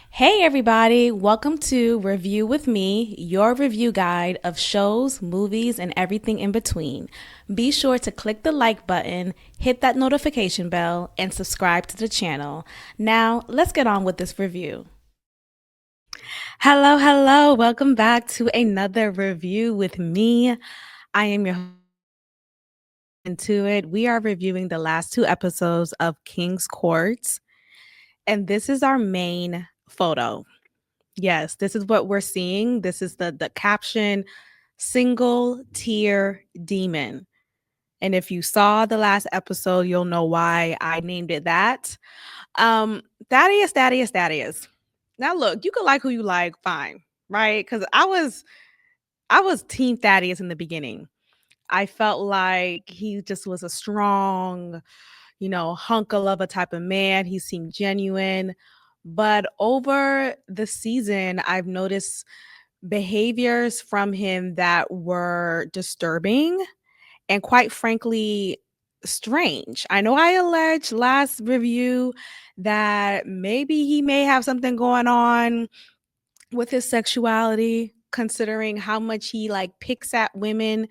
Hey, everybody, welcome to Review with Me, your review guide of shows, movies, and everything in between. Be sure to click the like button, hit that notification bell, and subscribe to the channel. Now, let's get on with this review. Hello, hello, welcome back to another review with me. I am your host. Into it. We are reviewing the last two episodes of King's Court, and this is our main photo. Yes, this is what we're seeing. This is the caption, single tier demon. And if you saw the last episode, you'll know why I named it that. Thaddeus. Now look, you can like who you like, fine, right? Because I was team Thaddeus in the beginning. I felt like he just was a strong, hunk of love type of man. He seemed genuine. But over the season, I've noticed behaviors from him that were disturbing and quite frankly strange. I know I alleged last review that maybe he may have something going on with his sexuality considering how much he like picks at women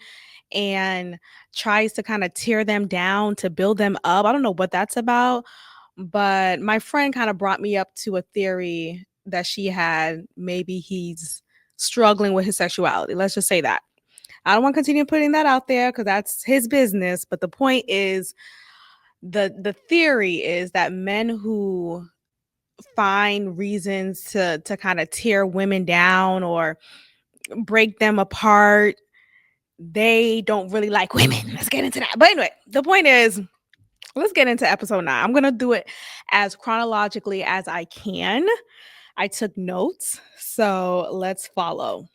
and tries to kind of tear them down to build them up. I don't know what that's about, but my friend kind of brought me up to a theory that she had. Maybe he's struggling with his sexuality. Let's just say that. I don't want to continue putting that out there because that's his business. But the point is, the theory is that men who find reasons to kind of tear women down or break them apart, they don't really like women. Let's get into that. But anyway, the point is, let's get into episode 9. I'm going to do it as chronologically as I can. I took notes, so let's follow.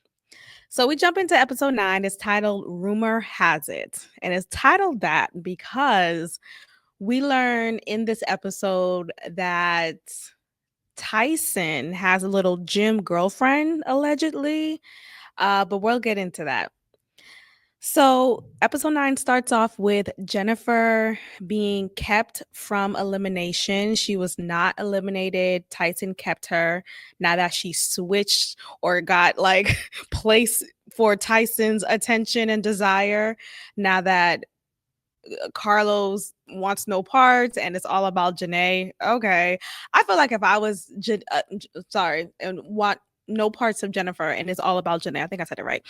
So we jump into episode 9. It's titled Rumor Has It. And it's titled that because we learn in this episode that Tyson has a little gym girlfriend, allegedly. But we'll get into that. So, episode 9 starts off with Jennifer being kept from elimination. She was not eliminated. Tyson kept her. Now that she switched or got like place for Tyson's attention and desire, now that Carlos wants no parts and it's all about Janae. Okay. I feel like if I was, sorry, and want no parts of Jennifer and it's all about Janae, I think I said it right.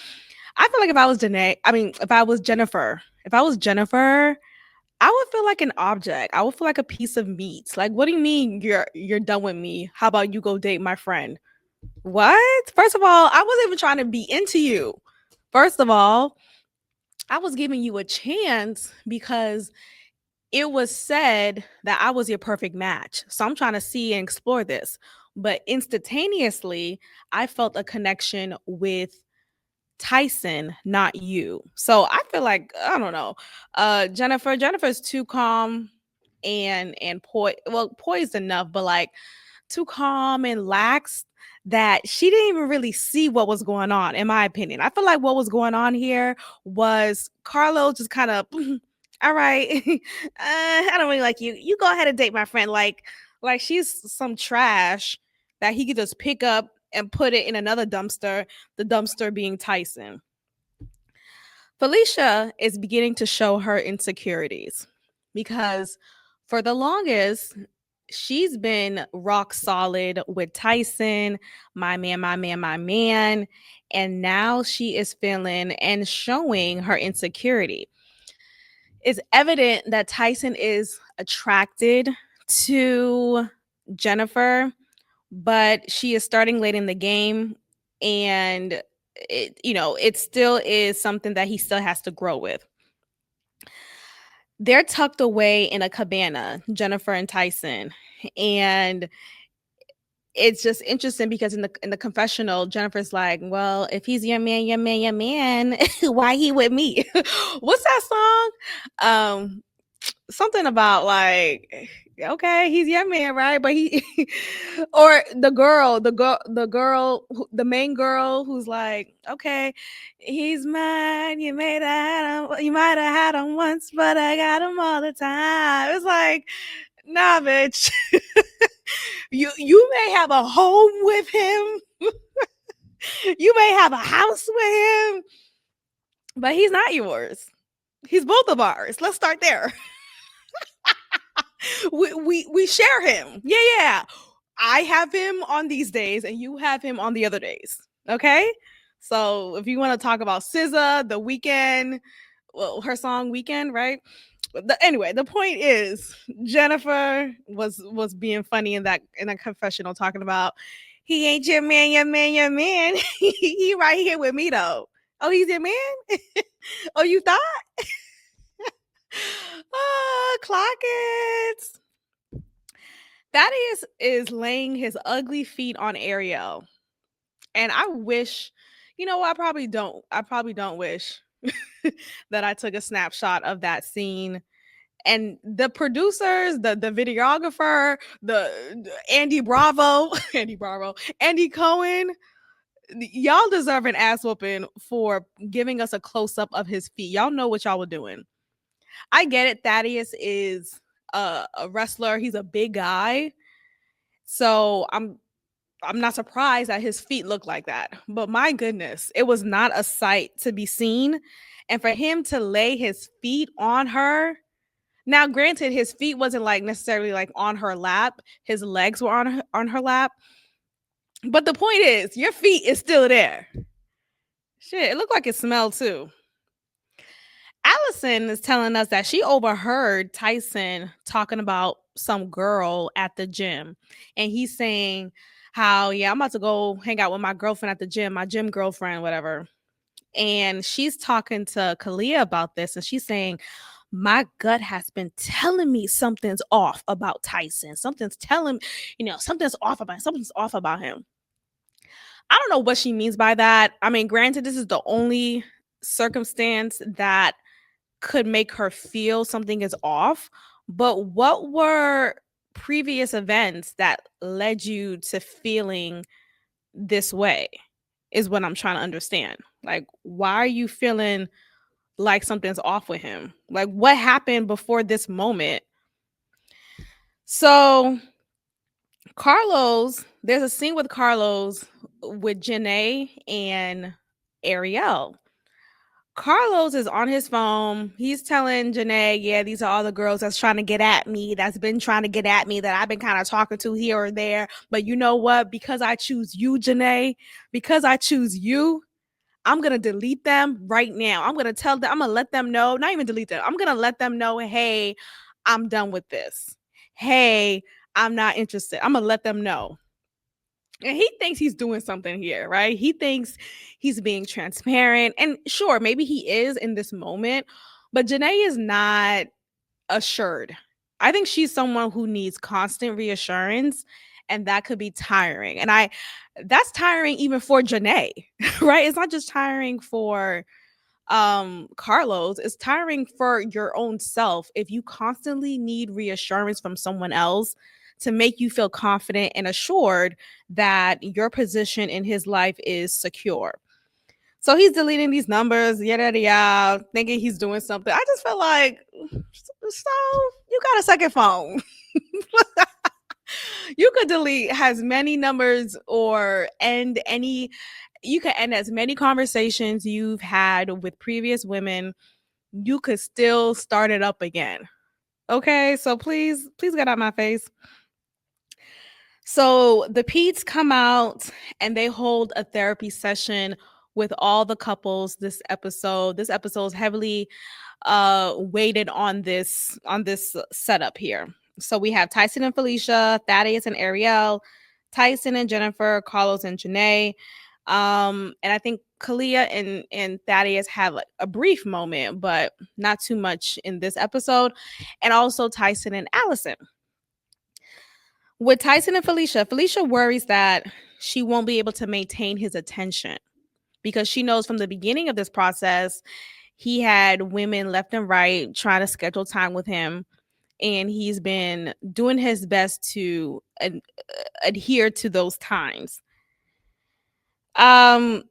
I feel like if I was Janae, I mean, if I was Jennifer, I would feel like an object. I would feel like a piece of meat. Like, what do you mean you're done with me? How about you go date my friend? What? First of all, I wasn't even trying to be into you. First of all, I was giving you a chance because it was said that I was your perfect match. So I'm trying to see and explore this. But instantaneously, I felt a connection with Tyson, not you. So I feel like I don't know. Jennifer's too calm and poised enough, but like too calm and lax that she didn't even really see what was going on, in my opinion. I feel like what was going on here was Carlo just kind of all right, I don't really like you. You go ahead and date my friend. Like she's some trash that he could just pick up and put it in another dumpster, the dumpster being Tyson. Felicia is beginning to show her insecurities because for the longest, she's been rock solid with Tyson, my man, my man, my man. And now she is feeling and showing her insecurity. It's evident that Tyson is attracted to Jennifer, but she is starting late in the game and it still is something that he still has to grow with. They're tucked away in a cabana, Jennifer and Tyson, and it's just interesting because in the confessional, Jennifer's like, "Well, if he's your man, your man, your man, why he with me?" What's that song? Something about like, okay, he's your man, right? But he or the main girl who's like, okay, he's mine. You might have had him once, but I got him all the time. It's like, nah, bitch. You may have a home with him. You may have a house with him, but he's not yours. He's both of ours. Let's start there. We share him. Yeah, yeah. I have him on these days, and you have him on the other days. Okay. So if you want to talk about SZA, The Weekend, well, her song "Weekend," right? Anyway, the point is, Jennifer was being funny in that confessional, talking about he ain't your man, your man, your man. He right here with me though. Oh, he's your man. Oh, you thought? Clock it. Thaddeus is laying his ugly feet on Ariel. And I wish, you know what? I probably don't wish that I took a snapshot of that scene. And the producers, the videographer, the Andy Bravo, Andy Bravo, Andy Cohen, y'all deserve an ass whooping for giving us a close up of his feet. Y'all know what y'all were doing. I get it. Thaddeus is a wrestler. He's a big guy. So I'm not surprised that his feet look like that. But my goodness, it was not a sight to be seen. And for him to lay his feet on her, now granted, his feet wasn't like necessarily like on her lap. His legs were on her lap. But the point is, your feet is still there. Shit, it looked like it smelled too. Allison is telling us that she overheard Tyson talking about some girl at the gym. And he's saying how, yeah, I'm about to go hang out with my girlfriend at the gym, my gym girlfriend, whatever. And she's talking to Kalia about this. And she's saying, my gut has been telling me something's off about Tyson. Something's telling, something's off about him. I don't know what she means by that. I mean, granted, this is the only circumstance that could make her feel something is off, but what were previous events that led you to feeling this way is what I'm trying to understand. Like, why are you feeling like something's off with him? Like, what happened before this moment? So there's a scene with Carlos with Janae and Ariel. Carlos is on his phone. He's telling Janae, yeah, these are all the girls that's trying to get at me, that's been trying to get at me, that I've been kind of talking to here or there. But you know what? Because I choose you, Janae, because I choose you, I'm going to delete them right now. I'm going to tell them, I'm going to let them know, not even delete them. I'm going to let them know, hey, I'm done with this. Hey, I'm not interested. I'm going to let them know. And he thinks he's doing something here, right? He thinks he's being transparent. And sure, maybe he is in this moment, but Janae is not assured. I think she's someone who needs constant reassurance, and that could be tiring. And that's tiring even for Janae, right? It's not just tiring for Carlos, it's tiring for your own self if you constantly need reassurance from someone else to make you feel confident and assured that your position in his life is secure. So he's deleting these numbers, yada yada yada, thinking he's doing something. I just felt like, so you got a second phone. You could delete as many numbers or you could end as many conversations you've had with previous women. You could still start it up again. Okay, so please get out my face. So the Pete's come out and they hold a therapy session with all the couples this episode. This episode is heavily weighted on this setup here. So we have Tyson and Felicia, Thaddeus and Ariel, Tyson and Jennifer, Carlos and Janae. And I think Kalia and Thaddeus have like a brief moment, but not too much in this episode. And also Tyson and Allison. With Tyson and Felicia worries that she won't be able to maintain his attention because she knows from the beginning of this process, he had women left and right trying to schedule time with him. And he's been doing his best to adhere to those times. Tyson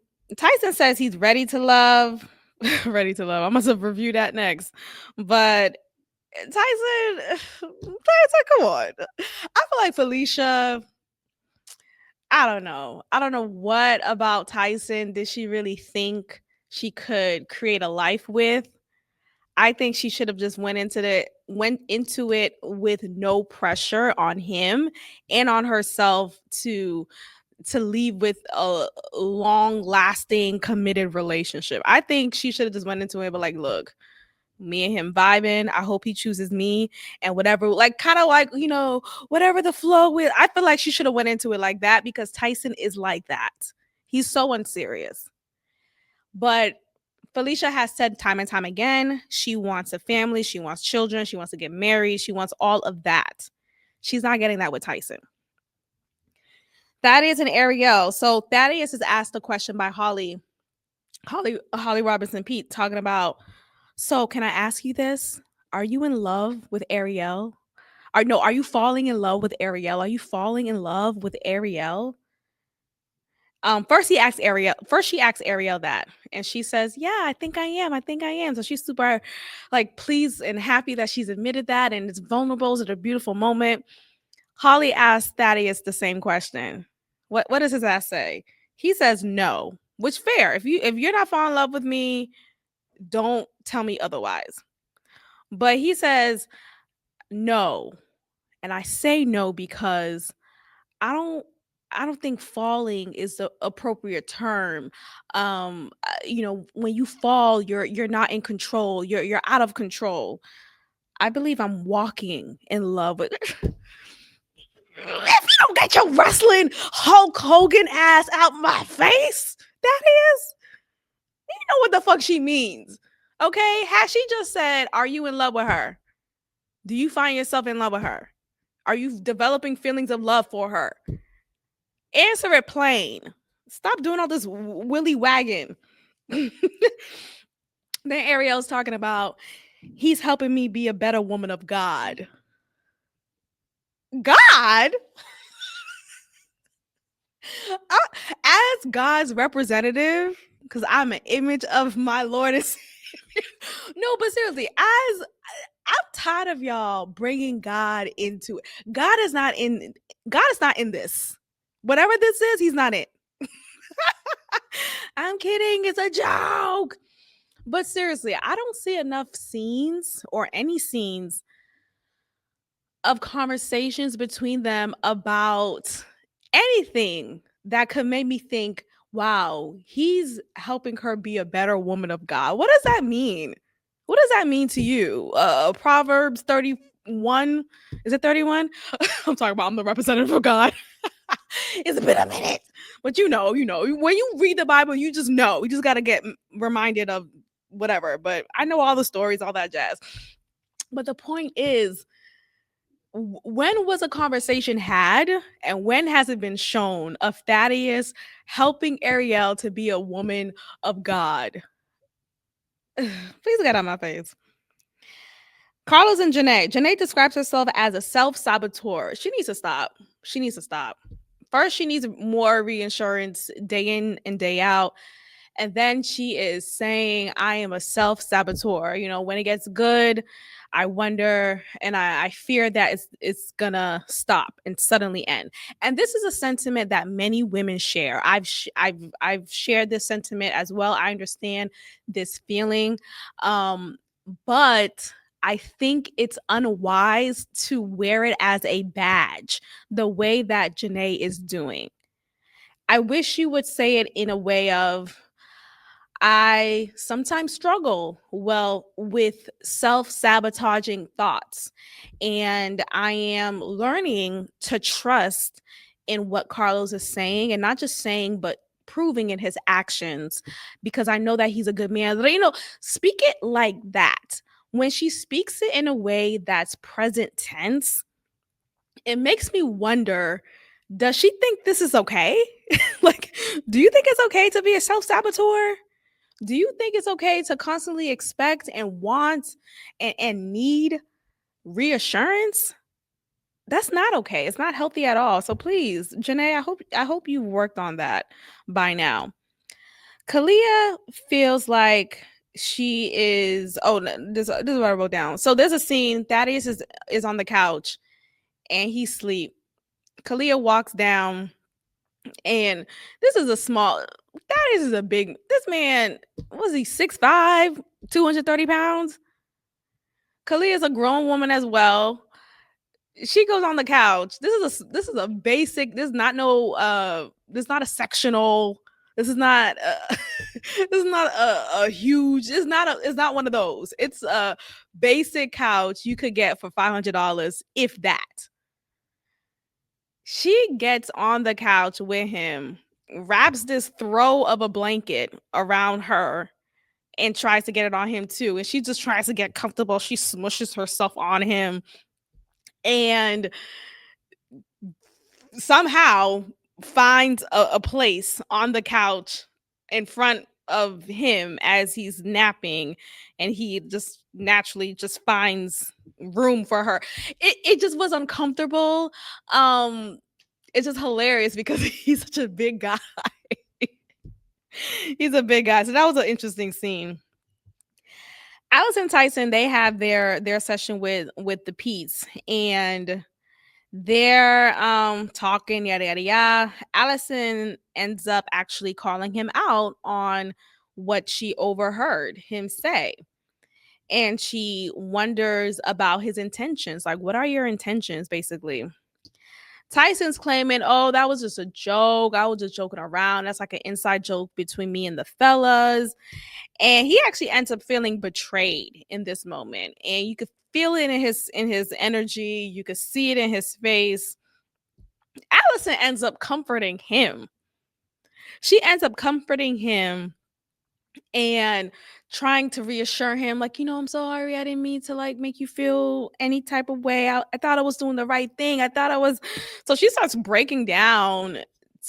says he's ready to love. Ready to love. I must have reviewed that next. But Tyson, Tyson, come on. I feel like Felicia, I don't know. I don't know what about Tyson did she really think she could create a life with. I think she should have just went into it with no pressure on him and on herself to leave with a long lasting committed relationship. I think she should have just went into it but like, look, me and him vibing. I hope he chooses me and whatever, like kind of like, whatever the flow with. I feel like she should have went into it like that because Tyson is like that. He's so unserious. But Felicia has said time and time again, she wants a family, she wants children, she wants to get married, she wants all of that. She's not getting that with Tyson. Thaddeus and Ariel. So Thaddeus is asked a question by Holly Robinson Pete, talking about, so can I ask you this? Are you in love with Ariel? Or no, are you falling in love with Ariel? Are you falling in love with Ariel? First she asks Ariel that, and she says, "Yeah, I think I am. I think I am." So she's super like pleased and happy that she's admitted that, and it's vulnerable. It's a beautiful moment. Holly asks Thaddeus the same question. What does his ass say? He says no, which fair. If you're not falling in love with me, don't tell me otherwise. But he says no, and I say no because I don't I don't think falling is the appropriate term. When you fall, you're not in control. You're out of control. I believe I'm walking in love with. If you don't get your wrestling Hulk Hogan ass out my face, that is, you know what the fuck she means. Okay? Has she just said, are you in love with her? Do you find yourself in love with her? Are you developing feelings of love for her? Answer it plain. Stop doing all this willy wagging. Then Ariel's talking about he's helping me be a better woman of God. God? As God's representative, because I'm an image of my Lord and Savior. No, but seriously, as I'm tired of y'all bringing God into it. God is not in this. Whatever this is, he's not in. I'm kidding. It's a joke. But seriously, I don't see enough scenes or any scenes of conversations between them about anything that could make me think, wow, he's helping her be a better woman of God. What does that mean? What does that mean to you? Proverbs 31. Is it 31? I'm talking about I'm the representative of God. It's been a minute. But when you read the Bible, you just know. You just got to get reminded of whatever. But I know all the stories, all that jazz. But the point is, when was a conversation had and when has it been shown of Thaddeus helping Ariel to be a woman of God? Please get out my face. Carlos and Janae. Janae describes herself as a self-saboteur. She needs to stop. She needs to stop. First, she needs more reassurance day in and day out. And then she is saying, I am a self saboteur. When it gets good, I wonder and I fear that it's gonna stop and suddenly end. And this is a sentiment that many women share. I've shared this sentiment as well. I understand this feeling. But I think it's unwise to wear it as a badge the way that Janae is doing. I wish you would say it in a way of, I sometimes struggle with self-sabotaging thoughts, and I am learning to trust in what Carlos is saying, and not just saying but proving in his actions, because I know that he's a good man. But speak it like that. When she speaks it in a way that's present tense, it makes me wonder, does she think this is okay? Like, do you think it's okay to be a self-saboteur? Do you think it's okay to constantly expect and want and need reassurance? That's not okay. It's not healthy at all. So please, Janae, I hope you've worked on that by now. Kalia feels like She is this is what I wrote down. So there's a scene, Thaddeus is on the couch and he's asleep. Kalia walks down, and this is a small Thaddeus is a big this man, was he 6'5", 230 pounds? Kalia is a grown woman as well. She goes on the couch. This is a basic. This is not no. This is not a sectional. This is not. This is not a huge. It's not one of those. It's a basic couch you could get for $500, if that. She gets on the couch with him, wraps this throw of a blanket around her, and tries to get it on him too. And she just tries to get comfortable. She smushes herself on him, and somehow finds a place on the couch in front of him as he's napping, and he just naturally just finds room for her. It just was uncomfortable. It's just hilarious because he's such a big guy. He's a big guy. So that was an interesting scene. Alice and Tyson, they have their session with the Pete's, and they're talking yada yada yada. Allison ends up actually calling him out on what she overheard him say. And she wonders about his intentions. Like, what are your intentions, basically? Tyson's claiming, oh, that was just a joke. I was just joking around. That's like an inside joke between me and the fellas. And he actually ends up feeling betrayed in this moment. And you could feel it in his energy. You could see it in his face. Allison ends up comforting him. She ends up comforting him and trying to reassure him, like, I'm sorry. I didn't mean to like make you feel any type of way. I thought I was doing the right thing. I thought I was. So she starts breaking down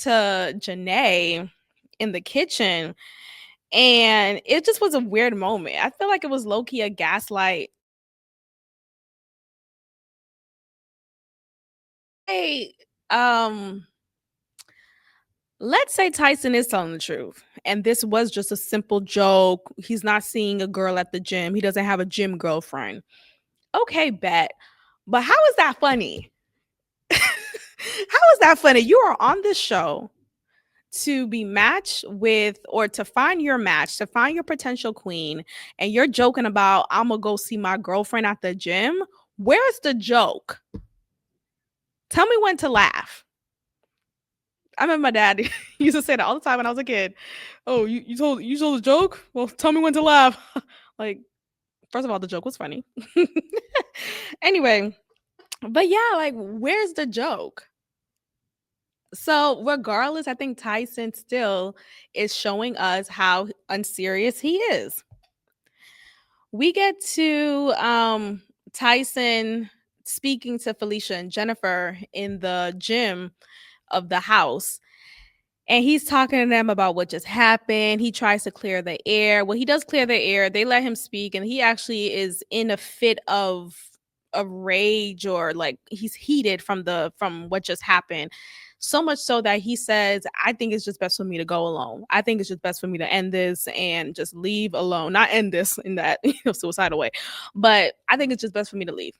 to Janae in the kitchen. And it just was a weird moment. I feel like it was low key a gaslight. Hey, um, let's say Tyson is telling the truth, and this was just a simple joke. He's not seeing a girl at the gym. He doesn't have a gym girlfriend. Okay, bet. But how is that funny? How is that funny? You are on this show to be matched with, or to find your match, to find your potential queen, and you're joking about, I'm gonna go see my girlfriend at the gym. Where's the joke? Tell me when to laugh. I remember my dad used to say that all the time when I was a kid. Oh, you told a joke? Well, tell me when to laugh. Like, first of all, the joke was funny. Anyway, but yeah, like, where's the joke? So regardless, I think Tyson still is showing us how unserious he is. We get to Tyson speaking to Felicia and Jennifer in the gym of the house. And he's talking to them about what just happened. He tries to clear the air. Well, he does clear the air. They let him speak, and he actually is in a fit of rage, or like he's heated from what just happened. So much so that he says, I think it's just best for me to go alone. I think it's just best for me to end this and just leave alone. Not end this in that suicidal way, but I think it's just best for me to leave.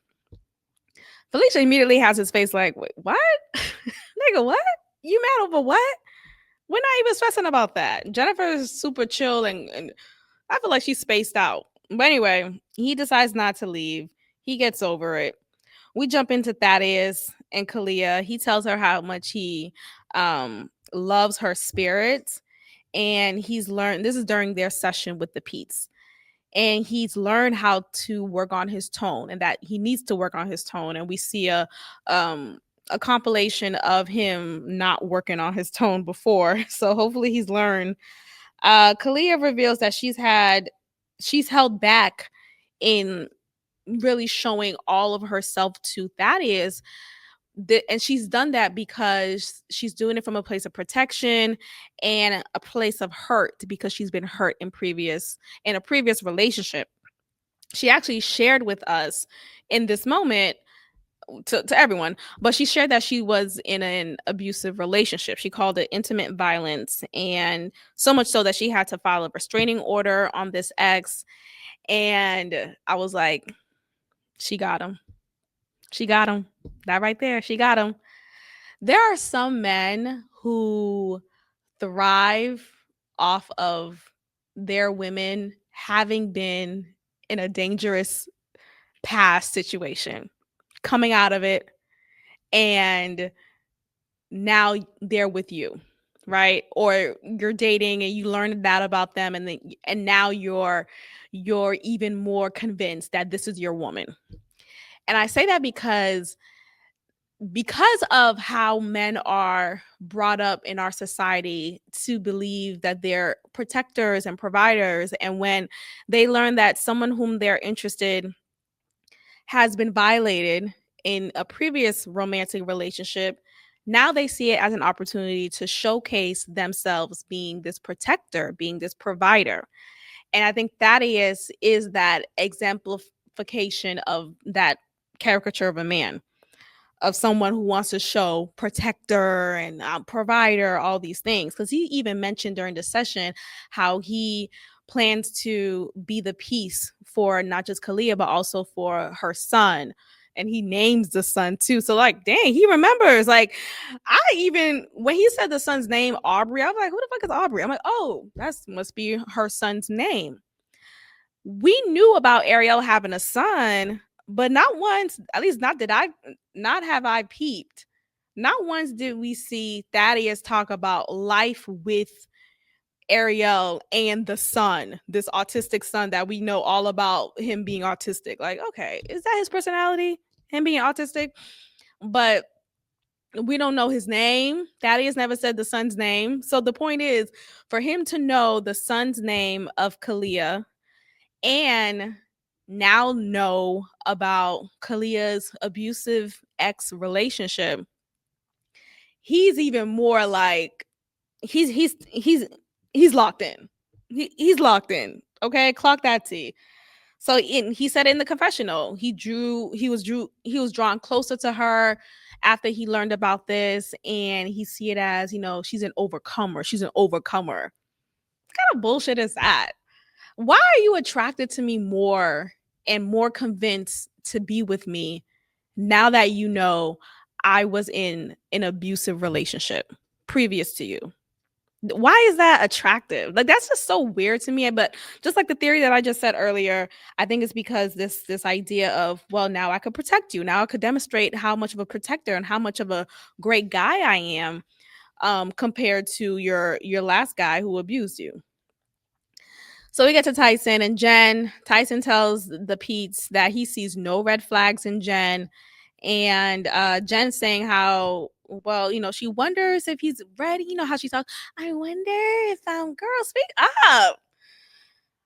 Felicia immediately has his face like, wait, what? Nigga, what? You mad over what? We're not even stressing about that. Jennifer is super chill, and I feel like she's spaced out. But anyway, he decides not to leave. He gets over it. We jump into Thaddeus and Kalia. He tells her how much he loves her spirit. And he's learned, this is during their session with the Pete's. And he's learned how to work on his tone, and that he needs to work on his tone. And we see a compilation of him not working on his tone before. So hopefully he's learned. Kalia reveals that she's held back in really showing all of herself to Thaddeus. And she's done that because she's doing it from a place of protection and a place of hurt, because she's been hurt in a previous relationship. She actually shared with us in this moment to everyone, but she shared that she was in an abusive relationship. She called it intimate violence, and so much so that she had to file a restraining order on this ex. And I was like, she got him. She got him. That right there, she got him. There are some men who thrive off of their women having been in a dangerous past situation, coming out of it, and now they're with you, right? Or you're dating and you learned that about them, and now you're even more convinced that this is your woman. And I say that because of how men are brought up in our society to believe that they're protectors and providers, and when they learn that someone whom they're interested has been violated in a previous romantic relationship, now they see it as an opportunity to showcase themselves being this protector, being this provider. And I think Thaddeus is that exemplification of that caricature of a man, of someone who wants to show protector and provider, all these things. Because he even mentioned during the session how he plans to be the peace for not just Kalia, but also for her son. And he names the son too. So, like, dang, he remembers. Like, I even, when he said the son's name, Aubrey, I was like, who the fuck is Aubrey? I'm like, oh, that must be her son's name. We knew about Ariel having a son, but not once, at least not have I peeped. Not once did we see Thaddeus talk about life with Ariel and the son, this autistic son that we know all about him being autistic. Like, okay, is that his personality? Him being autistic? But we don't know his name. Thaddeus never said the son's name. So the point is for him to know the son's name of Kalia and now know about Kalia's abusive ex relationship, he's even more like he's locked in. He's locked in. Okay, clock that T. So he said in the confessional, he was drawn closer to her after he learned about this, and he see it as, she's an overcomer. She's an overcomer. What kind of bullshit is that? Why are you attracted to me more and more convinced to be with me now that you know I was in an abusive relationship previous to you? Why is that attractive? Like, that's just so weird to me. But just like the theory that I just said earlier, I think it's because this idea of, well, now I could protect you. Now I could demonstrate how much of a protector and how much of a great guy I am, compared to your last guy who abused you. So we get to Tyson and Jen. Tyson tells the Pete's that he sees no red flags in Jen. And Jen saying how, well, she wonders if he's ready. You know how she talks. I wonder if girl, speak up.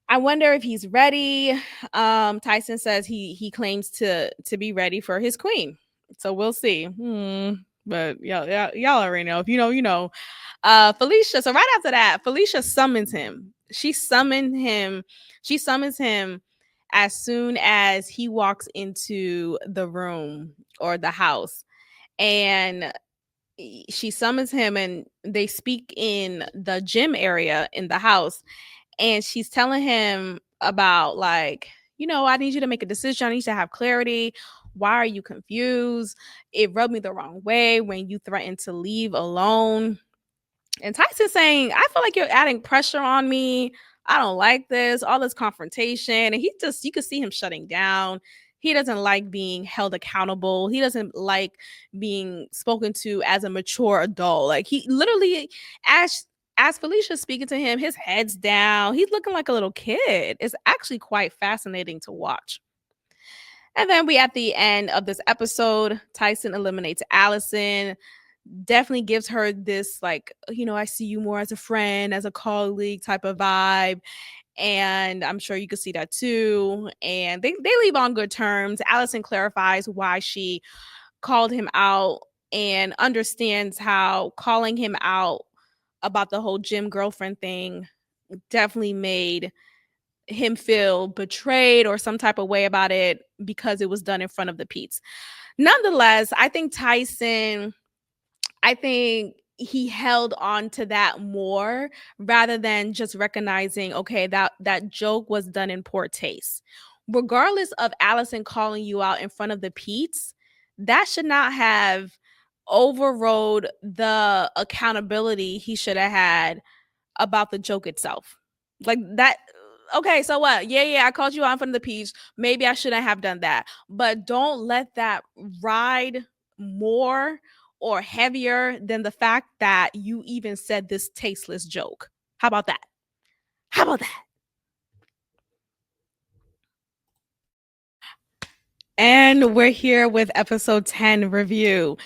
I wonder if he's ready. Tyson says he claims to be ready for his queen. So we'll see. But y'all already know. If you know, you know. Felicia. So right after that, Felicia summons him. She summons him as soon as he walks into the room or the house. And she summons him and they speak in the gym area in the house. And she's telling him about, like, I need you to make a decision. I need you to have clarity. Why are you confused? It rubbed me the wrong way when you threatened to leave alone. And Tyson's saying, I feel like you're adding pressure on me. I don't like this, all this confrontation. And you could see him shutting down. He doesn't like being held accountable. He doesn't like being spoken to as a mature adult. Like, he literally, as Felicia's speaking to him, his head's down. He's looking like a little kid. It's actually quite fascinating to watch. And then at the end of this episode, Tyson eliminates Allison, definitely gives her this, like, I see you more as a friend, as a colleague type of vibe. And I'm sure you could see that too. And they leave on good terms. Allison clarifies why she called him out and understands how calling him out about the whole gym girlfriend thing definitely made him feel betrayed or some type of way about it because it was done in front of the Pete's. Nonetheless, I think Tyson, I think he held on to that more rather than just recognizing, okay, that joke was done in poor taste. Regardless of Allison calling you out in front of the Pete's, that should not have overrode the accountability he should have had about the joke itself. Like that. Okay, so what? Yeah, yeah, I called you out in front of the Pete's. Maybe I shouldn't have done that. But don't let that ride more or heavier than the fact that you even said this tasteless joke. How about that? How about that? And we're here with episode 10 review.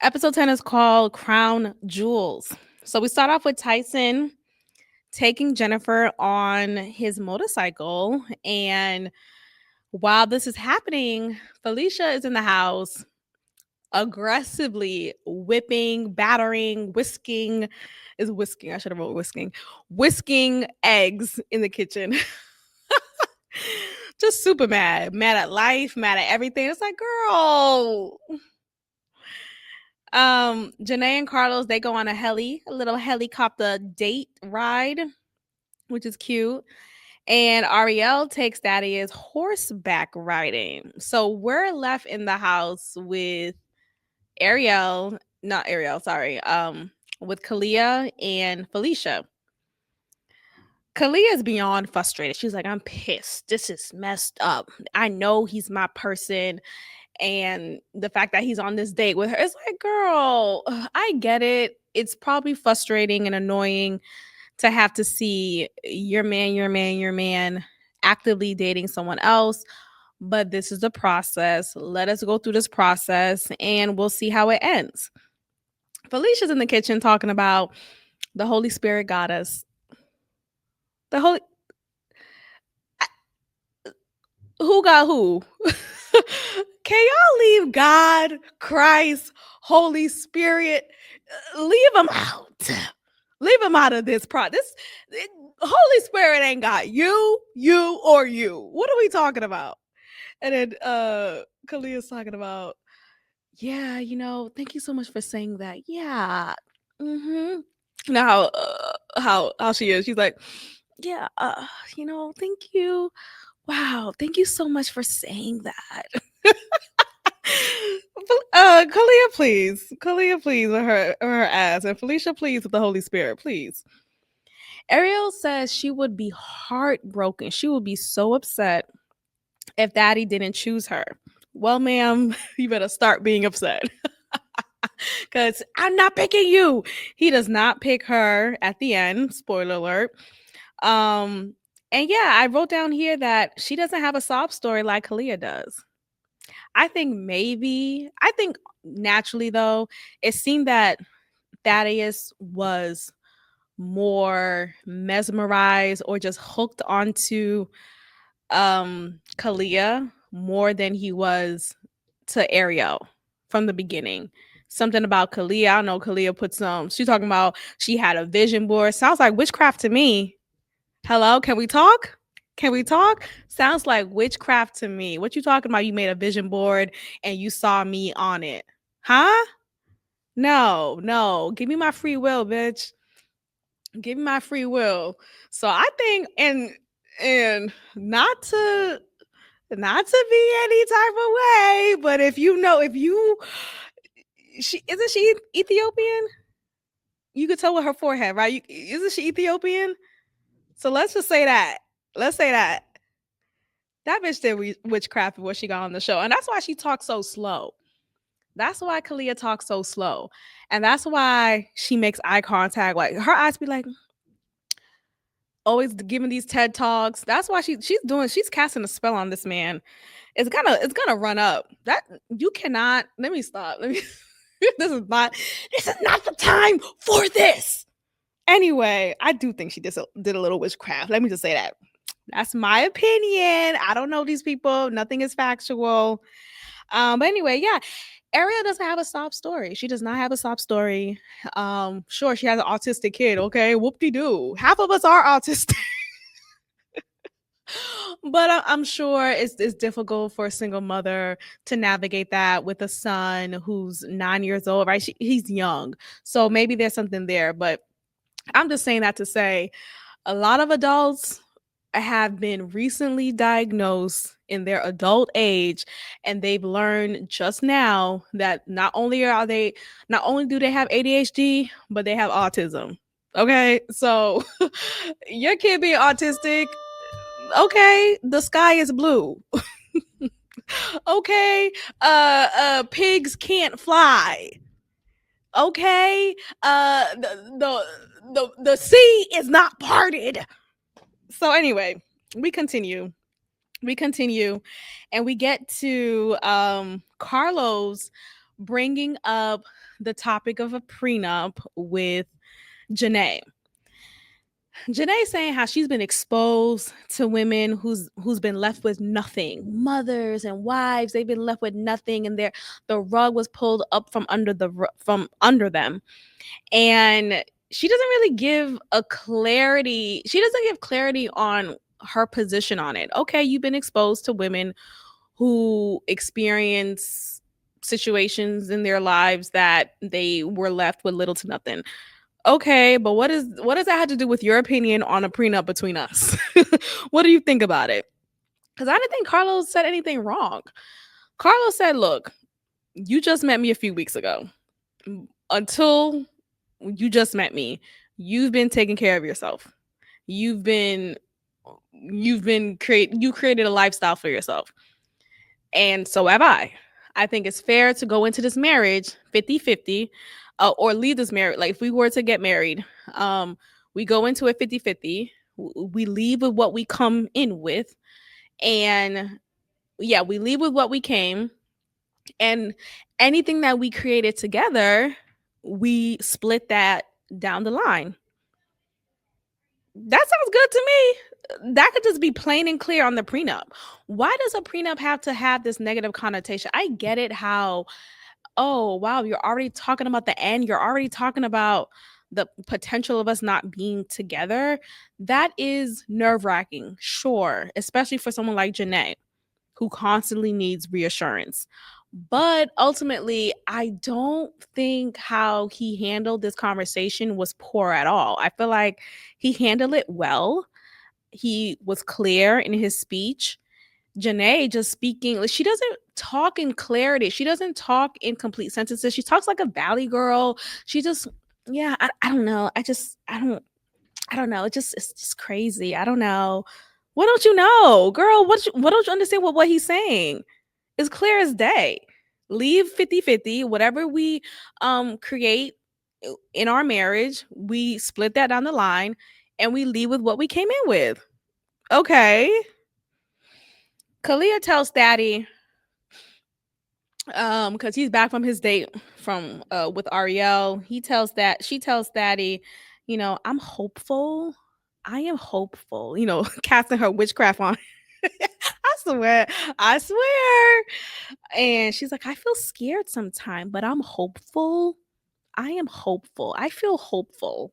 Episode 10 is called Crown Jewels. So we start off with Tyson taking Jennifer on his motorcycle. And while this is happening, Felicia is in the house aggressively whipping, battering, whisking. Is whisking. I should have wrote whisking. Whisking eggs in the kitchen. Just super mad. Mad at life, mad at everything. It's like, girl. Janae and Carlos, they go on a little helicopter date ride, which is cute. And Ariel takes Thaddeus horseback riding. So we're left in the house with Ariel, not Ariel, sorry, with Kalia and Felicia. Kalia is beyond frustrated. She's like, I'm pissed. This is messed up. I know he's my person. And the fact that he's on this date with her, it's like, girl, I get it. It's probably frustrating and annoying to have to see your man actively dating someone else. But this is the process. Let us go through this process and we'll see how it ends. Felicia's in the kitchen talking about the Holy Spirit got us. The Holy Who got who? Can y'all leave God, Christ, Holy Spirit? Leave them out. Leave them out of this Holy Spirit ain't got you, or you. What are we talking about? And then Kalia's talking about, yeah, thank you so much for saying that. Yeah. Mm-hmm. Now how she is. She's like, yeah, thank you. Wow, thank you so much for saying that. Kalia, please. Kalia, please, with her ass. And Felicia, please, with the Holy Spirit, please. Ariel says she would be heartbroken. She would be so upset if Daddy didn't choose her. Well, ma'am, you better start being upset. Because I'm not picking you. He does not pick her at the end. Spoiler alert. And yeah, I wrote down here that she doesn't have a sob story like Kalia does. I think naturally though, it seemed that Thaddeus was more mesmerized or just hooked onto Kalia more than he was to Ariel from the beginning. Something about Kalia. I don't know. Kalia put she's talking about she had a vision board. Sounds like witchcraft to me. Hello, can we talk? Can we talk? Sounds like witchcraft to me. What you talking about? You made a vision board and you saw me on it. Huh? No, no. Give me my free will, bitch. Give me my free will. So I think and not to be any type of way, but if you she isn't she Ethiopian? You could tell with her forehead, right? Isn't she Ethiopian? So let's just say that. Let's say that. That bitch did witchcraft before she got on the show. And that's why she talks so slow. That's why Kalia talks so slow. And that's why she makes eye contact. Like her eyes be like always giving these TED Talks. That's why she's casting a spell on this man. It's gonna run up. That you cannot let me stop. Let me this is not the time for this. Anyway, I do think she did a little witchcraft. Let me just say that. That's my opinion. I don't know these people. Nothing is factual. But anyway, yeah. Ariel doesn't have a sob story. She does not have a sob story. Sure, she has an autistic kid. Okay, whoop de doo. Half of us are autistic. But I'm sure it's difficult for a single mother to navigate that with a son who's 9 years old, right? He's young. So maybe there's something there, but I'm just saying that to say a lot of adults have been recently diagnosed in their adult age, and they've learned just now that not only do they have ADHD, but they have autism. Okay? So your kid being autistic, okay, the sky is blue. Okay, pigs can't fly. Okay, the sea is not parted. So anyway, we continue. We continue, and we get to Carlos bringing up the topic of a prenup with Janae. Janae saying how she's been exposed to women who's been left with nothing. Mothers and wives, they've been left with nothing, and the rug was pulled up from under them. And she doesn't really give a clarity. She doesn't give clarity on her position on it. Okay, you've been exposed to women who experience situations in their lives that they were left with little to nothing. Okay, but what does that have to do with your opinion on a prenup between us? What do you think about it? Because I didn't think Carlos said anything wrong. Carlos said, "Look, you just met me a few weeks ago. Until you just met me, you've been taking care of yourself. You've been you created a lifestyle for yourself. And so have I. I think it's fair to go into this marriage 50-50, or leave this marriage. Like if we were to get married, we go into it 50-50. We leave with what we come in with. And yeah, we leave with what we came. And anything that we created together, we split that down the line. That sounds good to me. That could just be plain and clear on the prenup. Why does a prenup have to have this negative connotation? I get it how, oh, wow, you're already talking about the end. You're already talking about the potential of us not being together. That is nerve wracking, sure, especially for someone like Janae, who constantly needs reassurance. But ultimately, I don't think how he handled this conversation was poor at all. I feel like he handled it well. He was clear in his speech. Janae just speaking, like, she doesn't talk in clarity. She doesn't talk in complete sentences. She talks like a valley girl. She just, yeah, I don't know. I don't know. It's just crazy. I don't know. What don't you know, girl? What don't you understand what he's saying? It's clear as day. Leave 50-50. Whatever we create in our marriage, we split that down the line and we leave with what we came in with. Okay. Kalia tells Daddy, because he's back from his date from with Ariel. She tells Daddy, I'm hopeful. I am hopeful, casting her witchcraft on. I swear. I swear. And she's like, I feel scared sometimes, but I'm hopeful. I am hopeful. I feel hopeful.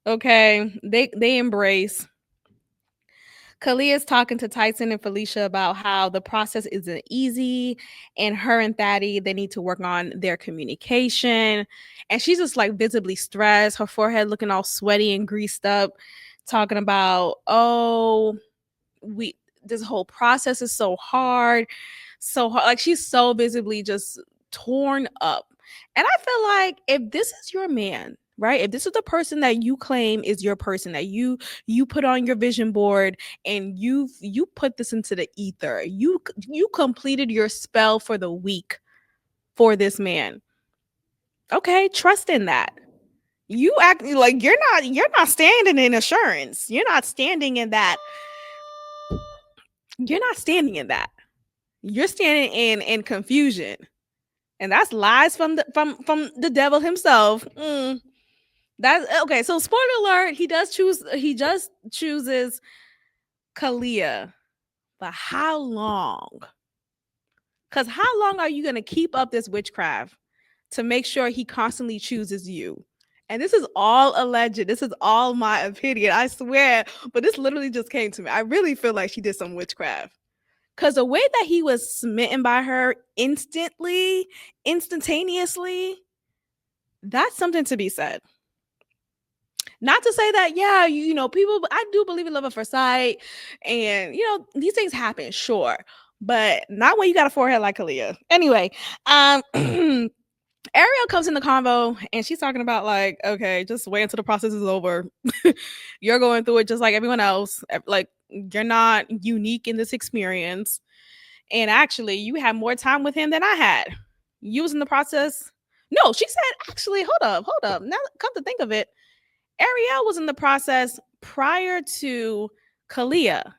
Okay. They embrace. Kalia's talking to Tyson and Felicia about how the process isn't easy, and her and Thaddy, they need to work on their communication. And she's just like visibly stressed, her forehead looking all sweaty and greased up, talking about, oh, we this whole process is so hard, so hard. Like she's so visibly just torn up. And I feel like if this is your man, right? If this is the person that you claim is your person that you put on your vision board, and you put this into the ether, you completed your spell for the week for this man. Okay, trust in that. You act like you're not standing in assurance. You're not standing in that. You're not standing in that. You're standing in confusion. And that's lies from the devil himself. That's okay. So spoiler alert, he just chooses Kalia. But how long? Because how long are you gonna keep up this witchcraft to make sure he constantly chooses you? And this is all alleged. This is all my opinion. I swear. But this literally just came to me. I really feel like she did some witchcraft. Cause the way that he was smitten by her instantaneously, that's something to be said. Not to say that, yeah, people, I do believe in love at first sight, and these things happen, sure, but not when you got a forehead like Aaliyah. Anyway, Ariel comes in the convo and she's talking about like, okay, just wait until the process is over. You're going through it just like everyone else. Like, you're not unique in this experience. And actually, you had more time with him than I had. You was in the process. No, she said, actually, hold up. Now, come to think of it, Ariel was in the process prior to Kalia.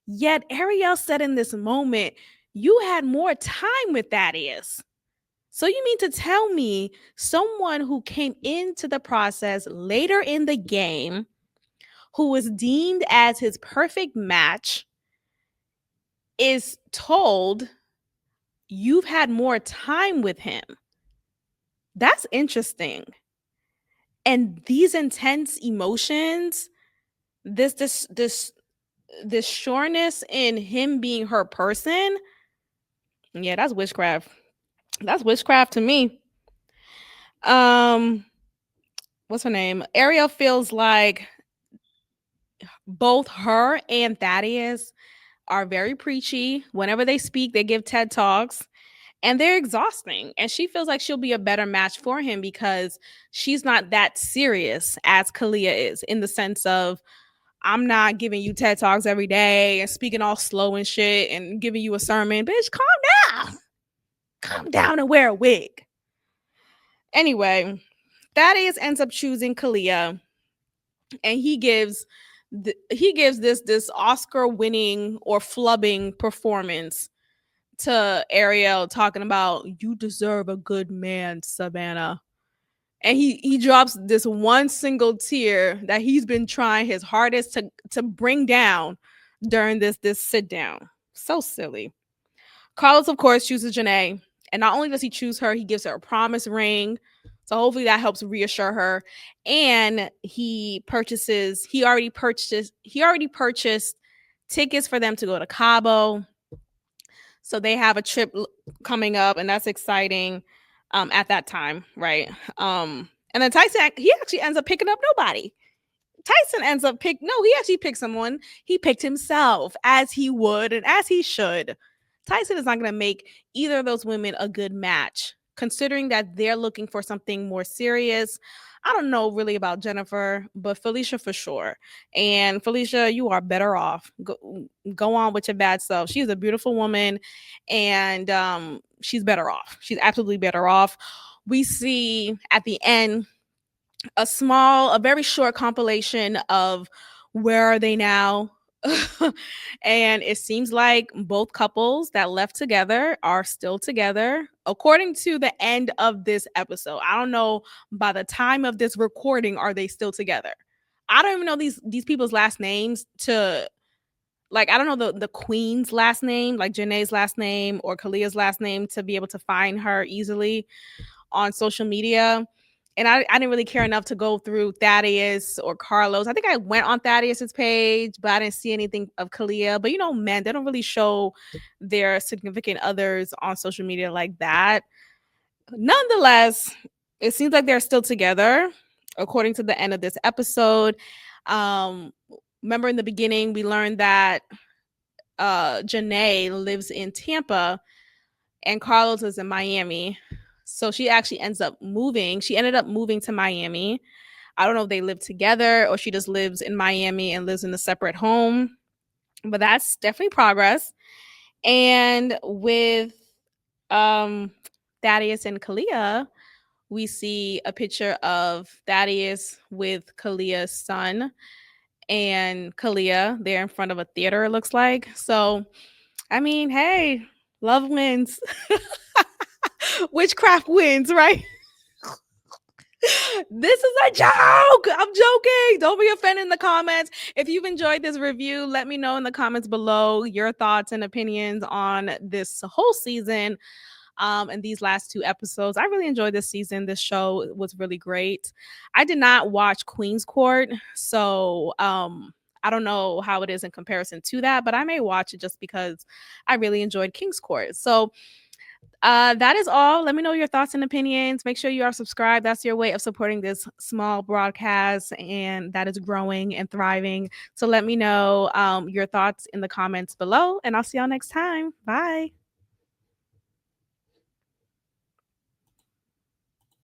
Yet Ariel said in this moment, you had more time with Thaddeus. So you mean to tell me someone who came into the process later in the game, who was deemed as his perfect match, is told you've had more time with him? That's interesting. And these intense emotions, this sureness in him being her person, yeah, that's witchcraft. That's witchcraft to me. What's her name? Ariel feels like both her and Thaddeus are very preachy. Whenever they speak, they give TED Talks, and they're exhausting. And she feels like she'll be a better match for him because she's not that serious as Kalia is, in the sense of, I'm not giving you TED Talks every day and speaking all slow and shit and giving you a sermon. Bitch, calm down. Calm down and wear a wig. Anyway, Thaddeus ends up choosing Kalia, and he gives this Oscar winning or flubbing performance to Ariel, talking about, you deserve a good man, Savannah. And he drops this one single tear that he's been trying his hardest to bring down during this sit down. So silly. Carlos, of course, chooses Janae. And not only does he choose her, he gives her a promise ring. So hopefully that helps reassure her. And he already purchased tickets for them to go to Cabo. So they have a trip coming up, and that's exciting at that time, right? And then Tyson, he actually ends up picking up nobody. Tyson ends up he actually picked someone. He picked himself, as he would and as he should. Tyson is not going to make either of those women a good match, considering that they're looking for something more serious. I don't know really about Jennifer, but Felicia for sure. And Felicia, you are better off. Go on with your bad self. She's a beautiful woman, and she's better off. She's absolutely better off. We see at the end a very short compilation of where are they now. And it seems like both couples that left together are still together according to the end of this episode. I don't know, by the time of this recording, are they still together? I don't even know these people's last names to, like, I don't know the queen's last name, like Janae's last name or Kalia's last name, to be able to find her easily on social media. And I didn't really care enough to go through Thaddeus or Carlos. I think I went on Thaddeus's page, but I didn't see anything of Kalia. But men, they don't really show their significant others on social media like that. Nonetheless, it seems like they're still together, according to the end of this episode. Remember in the beginning, we learned that Janae lives in Tampa and Carlos is in Miami. So she actually ends up moving. She ended up moving to Miami. I don't know if they live together or she just lives in Miami and lives in a separate home, but that's definitely progress. And with Thaddeus and Kalia, we see a picture of Thaddeus with Kalia's son and Kalia. They're in front of a theater, it looks like. So, I mean, hey, love wins. Witchcraft wins, right? This is a joke. I'm joking. Don't be offended in the comments. If you've enjoyed this review, let me know in the comments below your thoughts and opinions on this whole season in these last 2 episodes. I really enjoyed this season. This show was really great. I did not watch Queen's Court, so I don't know how it is in comparison to that, but I may watch it just because I really enjoyed King's Court. So that is all. Let me know your thoughts and opinions. Make sure you are subscribed. That's your way of supporting this small broadcast and that is growing and thriving. So let me know your thoughts in the comments below, and I'll see y'all next time. Bye.